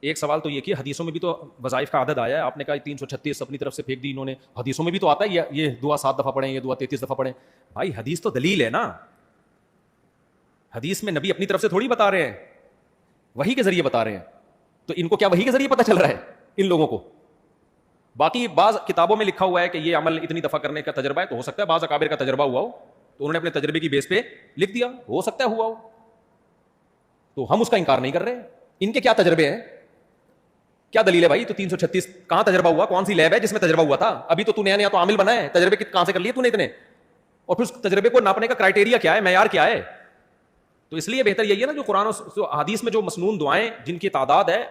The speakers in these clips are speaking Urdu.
ایک سوال تو یہ کہ حدیثوں میں بھی تو وظائف کا عدد آیا ہے, آپ نے کہا 336 اپنی طرف سے پھینک دی انہوں نے, حدیثوں میں بھی تو آتا ہے یہ دعا 7 دفعہ پڑھیں, یہ دعا 33 دفعہ پڑھیں. بھائی حدیث تو دلیل ہے نا, حدیث میں نبی اپنی طرف سے تھوڑی بتا رہے ہیں, وحی کے ذریعے بتا رہے ہیں. تو ان کو کیا وحی کے ذریعے پتہ چل رہا ہے ان لوگوں کو؟ باقی بعض کتابوں میں لکھا ہوا ہے کہ یہ عمل اتنی دفعہ کرنے کا تجربہ ہے, تو ہو سکتا ہے بعض اکابر کا تجربہ ہوا ہو تو انہوں نے اپنے تجربے کی بیس پہ لکھ دیا, ہو سکتا ہے ہوا ہو, تو ہم اس کا انکار نہیں کر رہے. ان کے کیا تجربے ہیں, کیا دلیل ہے بھائی؟ تو 336 کہاں تجربہ ہوا؟ کون سی لیب ہے جس میں تجربہ ہوا تھا؟ ابھی تو نیا نیا تو عامل بنا ہے, تجربے کہاں سے کر لیے تو نے اتنے؟ اور پھر اس تجربے کو ناپنے کا کرائٹیریا کیا ہے, معیار کیا ہے؟ تو اس لیے بہتر یہی ہے نا جو قرآن و حدیث میں جو مسنون دعائیں جن کی تعداد ہے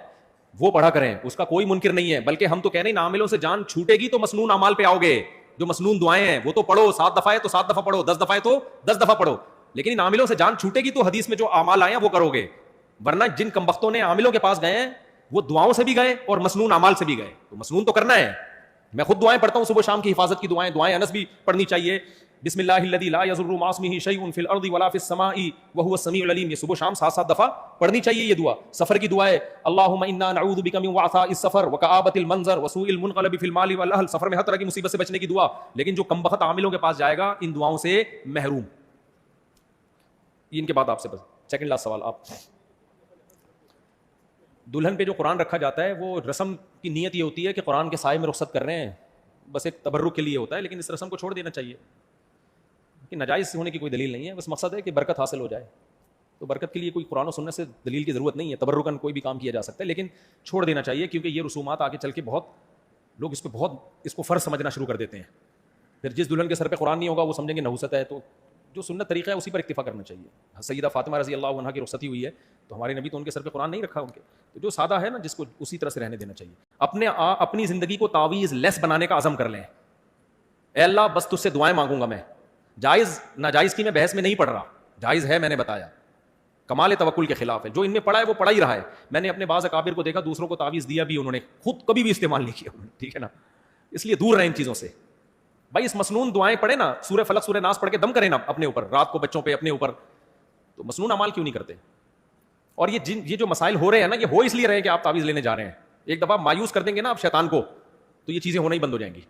وہ پڑھا کریں, اس کا کوئی منکر نہیں ہے. بلکہ ہم تو کہہ رہے ہیں عاملوں سے جان چھوٹے گی تو مسنون اعمال پہ آؤ گے. جو مسنون دعائیں ہیں وہ تو پڑھو, 7 دفعہ ہے تو 7 دفعہ پڑھو, 10 دفعہ ہے تو 10 دفعہ پڑھو, لیکن ان عاملوں سے جان چھوٹے گی تو حدیث میں جو اعمال آئے ہیں وہ کرو گے. ورنہ جن کمبختوں نے عاملوں کے پاس گئے ہیں وہ دعاؤں سے بھی گئے اور مسنون اعمال سے بھی گئے, تو مسنون تو کرنا ہے. میں خود دعائیں پڑھتا ہوں صبح شام کی حفاظت کی دعائیں انس بھی پڑھنی چاہیے. بسم اللہ الذی لا یضر مع اسمہ شیء فی الارض ولا فی السماء وهو السمیع العلیم, یہ صبح شام 7 دفعہ پڑھنی چاہیے. یہ دعا سفر کی دعا ہے, اللہم انا نعوذ بک من وعثاء السفر وکآبۃ المنظر وسوء المنقلب فی المال والاہل, سفر میں ہر طرح کی مصیبت سے بچنے کی دعا. لیکن جو کمبخت عاملوں کے پاس جائے گا ان دعاؤں سے محروم. ان کے بعد آپ سے بس سیکنڈ لاسٹ سوال. آپ دلہن پہ جو قرآن رکھا جاتا ہے وہ رسم کی نیت یہ ہوتی ہے کہ قرآن کے سائے میں رخصت کر رہے ہیں, بس ایک تبرک کے لیے ہوتا ہے, لیکن اس رسم کو چھوڑ دینا چاہیے کہ ناجائز ہونے کی کوئی دلیل نہیں ہے, بس مقصد ہے کہ برکت حاصل ہو جائے. تو برکت کے لیے کوئی قرآن و سنت سے دلیل کی ضرورت نہیں ہے, تبرکاً کوئی بھی کام کیا جا سکتا ہے, لیکن چھوڑ دینا چاہیے کیونکہ یہ رسومات آگے چل کے بہت لوگ اس کو فرض سمجھنا شروع کر دیتے ہیں. پھر جس دلہن کے سر پہ قرآن نہیں ہوگا وہ سمجھیں گے نحوست ہے, تو جو سنت طریقہ ہے اسی پر اکتفا کرنا چاہیے. سیدہ فاطمہ رضی اللہ عنہا کی رخصتی ہوئی ہے تو ہمارے نبی تو ان کے سر پہ قرآن نہیں رکھا ان کے, تو جو سادہ ہے نا جس کو اسی طرح سے رہنے دینا چاہیے. اپنی زندگی کو تعویذ لیس بنانے کا عزم کر لیں. اے اللہ بس تجھ سے دعائیں مانگوں گا میں, جائز ناجائز کی میں بحث میں نہیں پڑھ رہا, جائز ہے میں نے بتایا, کمال توکل کے خلاف ہے. جو ان میں پڑھا ہے وہ پڑھا ہی رہا ہے. میں نے اپنے بعض اکابر کو دیکھا دوسروں کو تعویذ دیا بھی, انہوں نے خود کبھی بھی استعمال نہیں کیا, ٹھیک ہے نا. اس لیے دور رہیں ان چیزوں سے. بھائی اس مسنون دعائیں پڑھیں نا, سورہ فلق سورہ ناس پڑھ کے دم کریں نا اپنے اوپر, رات کو بچوں پہ اپنے اوپر, تو مسنون اعمال کیوں نہیں کرتے؟ اور یہ جو مسائل ہو رہے ہیں نا یہ ہو اس لیے رہے کہ آپ تعویذ لینے جا رہے ہیں. ایک دفعہ مایوس کر دیں گے نا آپ شیطان کو تو یہ چیزیں ہونا ہی بند ہو جائیں گی.